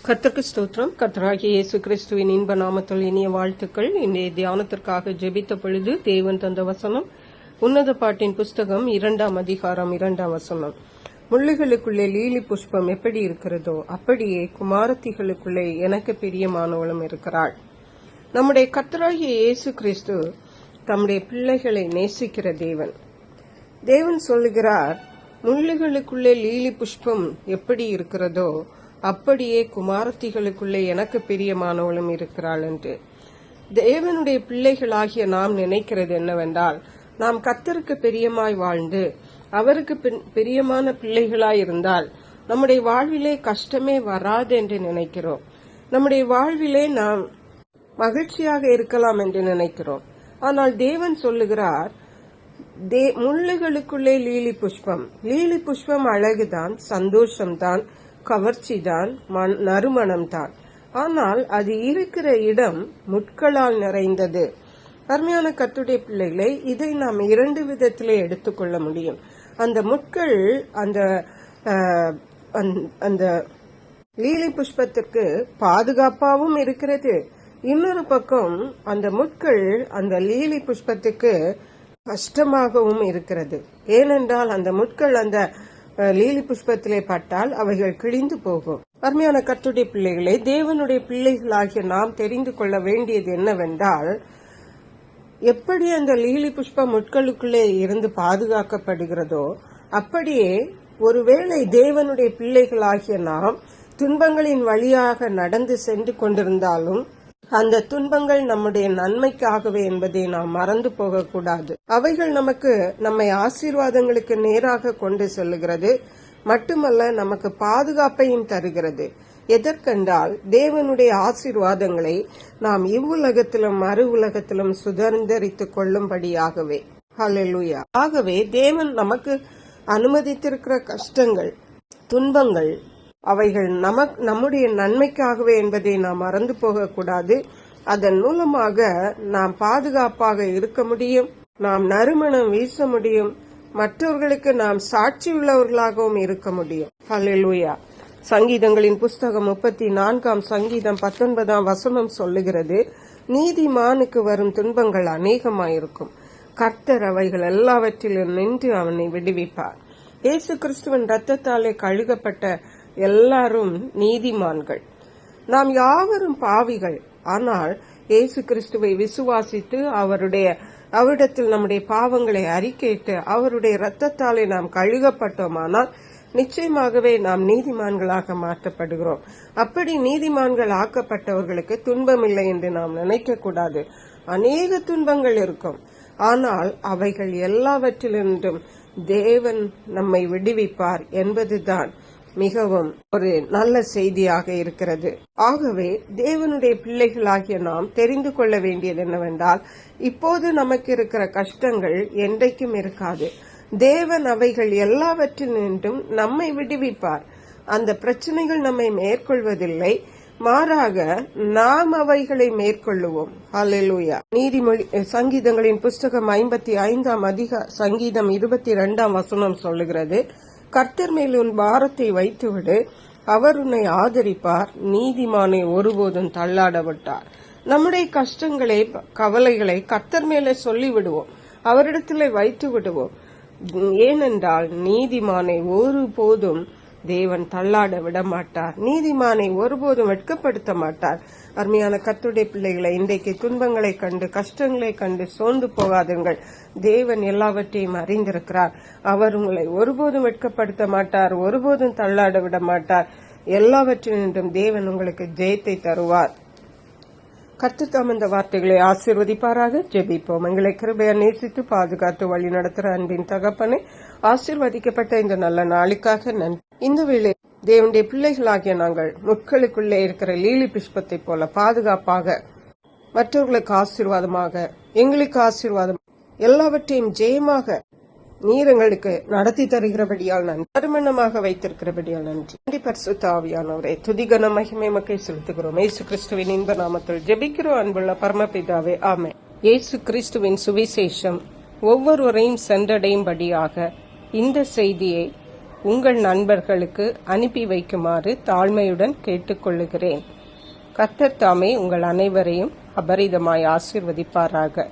கர்த்தருக்கு ஸ்தோத்திரம். கர்த்தராகிய இயேசு கிறிஸ்துவின் இன்ப நாமத்தில் இனிய வாழ்த்துக்கள். இன்றைய தியானத்திற்காக ஜெபித்த பொழுது தேவன் தந்த வசனம் உன்னத பாட்டின் புஸ்தகம் 2ஆம் அதிகாரம் 2ஆம் வசனம். முள்ளுகளுக்குள்ளே லீலி புஷ்பம் எப்படி இருக்கிறதோ அப்படியே குமாரத்திகளுக்குள்ளே எனக்கு பிரியமானவளும் இருக்கிறாள். நம்முடைய கர்த்தராகிய இயேசு கிறிஸ்து தம்முடைய பிள்ளைகளை நேசிக்கிற தேவன். தேவன் சொல்லுகிறார், முள்ளுகளுக்குள்ளே லீலி புஷ்பம் எப்படி இருக்கிறதோ அப்படியே குமாரத்திகளுக்குள்ளே எனக்கு பிரியமானவளும் இருக்கிறாள் என்று. தேவனுடைய பிள்ளைகளாகிய நாம் நினைக்கிறது என்னவென்றால், நாம் கர்த்தருக்கு பிரியமாய் வாழ்ந்து அவருக்கு பிரியமான பிள்ளைகளாய் இருந்தால் நம்முடைய வாழ்விலே கஷ்டமே வராது என்று நினைக்கிறோம். நம்முடைய வாழ்விலே நாம் மகிழ்ச்சியாக இருக்கலாம் என்று நினைக்கிறோம். ஆனால் தேவன் சொல்லுகிறார், முள்ளுகளுக்குள்ளே லீலி புஷ்பம் அழகுதான், சந்தோஷம்தான், கவர்ச்சிதான், நறுமணம்தான். ஆனால் அது இருக்கிற இடம் முட்களால் நிறைந்தது. அருமையான கர்த்தருடைய பிள்ளைகளை, இதை நாம் 2 விதத்திலே எடுத்துக்கொள்ள முடியும். அந்த முட்கள் அந்த லீலி புஷ்பத்திற்கு பாதுகாப்பாகவும் இருக்கிறது. இன்னொரு பக்கம் அந்த முட்கள் அந்த லீலி புஷ்பத்துக்கு கஷ்டமாகவும் இருக்கிறது. ஏனென்றால் அந்த முட்கள் அந்த லீலி புஷ்பத்திலே பட்டால் அவைகள் கிழிந்து போகும். அருமையான கர்த்தருடைய பிள்ளைகளை, தேவனுடைய பிள்ளைகளாகிய நாம் தெரிந்து கொள்ள வேண்டியது என்னவென்றால், எப்படி அந்த லீலி புஷ்பம் முட்களுக்குள்ளே இருந்து பாதுகாக்கப்படுகிறதோ அப்படியே ஒருவேளை தேவனுடைய பிள்ளைகளாகிய நாம் துன்பங்களின் வழியாக நடந்து சென்று கொண்டிருந்தாலும் அந்த துன்பங்கள் நம்முடைய நன்மைக்காகவே என்பதை நாம் மறந்து போகக்கூடாது. அவைகள் நம்மை ஆசீர்வாதங்களுக்கு நேராக கொண்டு செல்லுகிறது. மட்டுமல்ல, நமக்கு பாதுகாப்பையும் தருகிறது. எதற்கென்றால், தேவனுடைய ஆசீர்வாதங்களை நாம் இவ்வுலகத்திலும் மறு உலகத்திலும் சுதந்திரித்துக் கொள்ளும்படியாகவே. ஹல்லேலூயா. ஆகவே தேவன் நமக்கு அனுமதித்திருக்கிற கஷ்டங்கள், துன்பங்கள், அவைகள் நம்முடைய நன்மைக்காகவே என்பதை நாம் மறந்து போகக்கூடாது. அதன் மூலமாக நாம் பாதுகாப்பாக இருக்க முடியும், நாம் நறுமணம் வீச முடியும், மற்றவர்களுக்கு நாம் சாட்சி உள்ளவர்களாகவும் இருக்க முடியும். ஹல்லேலூயா. சங்கீதங்களின் புஸ்தகம் 34ஆம் சங்கீதம் 19ஆம் வசனம் சொல்லுகிறது, நீதிமானுக்கு வரும் துன்பங்கள் அநேகமாயிருக்கும், கர்த்தர் அவைகள் எல்லாவற்றிலும் நின்று அவனை விடுவிப்பார். இயேசு கிறிஸ்துவின் இரத்தத்தாலே கழுகப்பட்ட எல்லாரும் நீதிமான்கள். நாம் யாவரும் பாவிகள். ஆனால் இயேசு கிறிஸ்துவை விசுவாசித்து அவரிடத்தில் நம்முடைய பாவங்களை அறிக்கையிட்டு அவருடைய இரத்தத்தாலே நாம் கழுகப்பட்டோமானால் நிச்சயமாகவே நாம் நீதிமான்களாக மாற்றப்படுகிறோம். அப்படி நீதிமான்கள் ஆக்கப்பட்டவர்களுக்கு துன்பம் இல்லை என்று நாம் நினைக்க கூடாது. அநேக துன்பங்கள் இருக்கும். ஆனால் அவைகள் எல்லாவற்றிலிருந்தும் தேவன் நம்மை விடுவிப்பார் என்பதுதான் மிகவும் ஒரு நல்ல செய்தியாக இருக்கிறது. ஆகவே தேவனுடைய பிள்ளைகளாகிய நாம் தெரிந்து கொள்ள வேண்டியது என்னவென்றால், இப்போது நமக்கு இருக்கிற கஷ்டங்கள் என்றைக்கும் இருக்காது. தேவன் அவைகள் எல்லாவற்றினின்றும் நம்மை விடுவிப்பார். அந்த பிரச்சனைகள் நம்மை மேற்கொள்வதில்லை, மாறாக நாம் அவைகளை மேற்கொள்ளுவோம். ஹல்லேலூயா. சங்கீதங்களின் புஸ்தகம் 55ஆம் சங்கீதம் 22ஆம் வசனம் சொல்லுகிறது, கர்த்தர் மேல் உன் பாரத்தை வைத்துவிடு, அவர் உன்னை ஆதரிப்பார், நீதிமானை ஒருபோதும் தள்ளாட விட்டார். நம்முடைய கஷ்டங்களை, கவலைகளை கர்த்தர் மேலே சொல்லிவிடுவோம், அவரிடத்திலே வைத்து விடுவோம். ஏனென்றால் நீதிமானை ஒருபோதும் தேவன் தள்ளாட விட மாட்டார், நீதிமானை ஒருபோதும் வெட்கப்படுத்த மாட்டார். அருமையான கர்த்தருடைய பிள்ளைகளை, இன்றைக்கு துன்பங்களை கண்டு, கஷ்டங்களை கண்டு சோர்ந்து போகாதீர்கள். தேவன் எல்லாவற்றையும் அறிந்திருக்கிறார். அவர் உங்களை ஒருபோதும் வெட்கப்படுத்த மாட்டார், ஒருபோதும் தள்ளாட விட மாட்டார். எல்லாவற்றினின்றும் தேவன் உங்களுக்கு ஜெயத்தை தருவார். கர்த்தர் தாம் இந்த வார்த்தைகளை ஆசீர்வதிப்பாராக. ஜெபிப்போம். எங்களை கிருபையா நேசித்து பாதுகாத்து வழி நடத்துகிற அன்பின் தகப்பனே, ஆசீர்வதிக்கப்பட்ட இந்த நல்ல நாளுக்காக நன்றி. இந்த வேளை தேவனுடைய பிள்ளைகளாகிய நாங்கள் முட்களுக்குள்ளே இருக்கிற லீலி புஷ்பத்தை போல பாதுகாப்பாக, மற்றவர்களுக்கு ஆசீர்வாதமாக, எங்களுக்கு ஆசீர்வாதம், எல்லாவற்றையும் ஜெயமாக நீர் எங்களுக்கு நடத்தி தருகிறபடியால் நன்றி, நறுமணமாக வைத்திருக்கிறபடியால் நன்றி. பரிசுத்த ஆவியானவரே, துதிகன மகிமை மக்கை செலுத்துகிறோம். இயேசு கிறிஸ்துவின் இன்ப நாமத்தில் ஜெபிக்கிறோம் அன்புள்ள பரமபிதாவே, ஆமென். இயேசு கிறிஸ்துவின் சுவிசேஷம் ஒவ்வொருவரையும் சென்றடையும்படியாக இந்த செய்தியை உங்கள் நண்பர்களுக்கு அனுப்பி வைக்குமாறு தாழ்மையுடன் கேட்டுக்கொள்ளுகிறேன். கர்த்தர் தாமே உங்கள் அனைவரையும் அபரிதமாய் ஆசீர்வதிப்பாராக.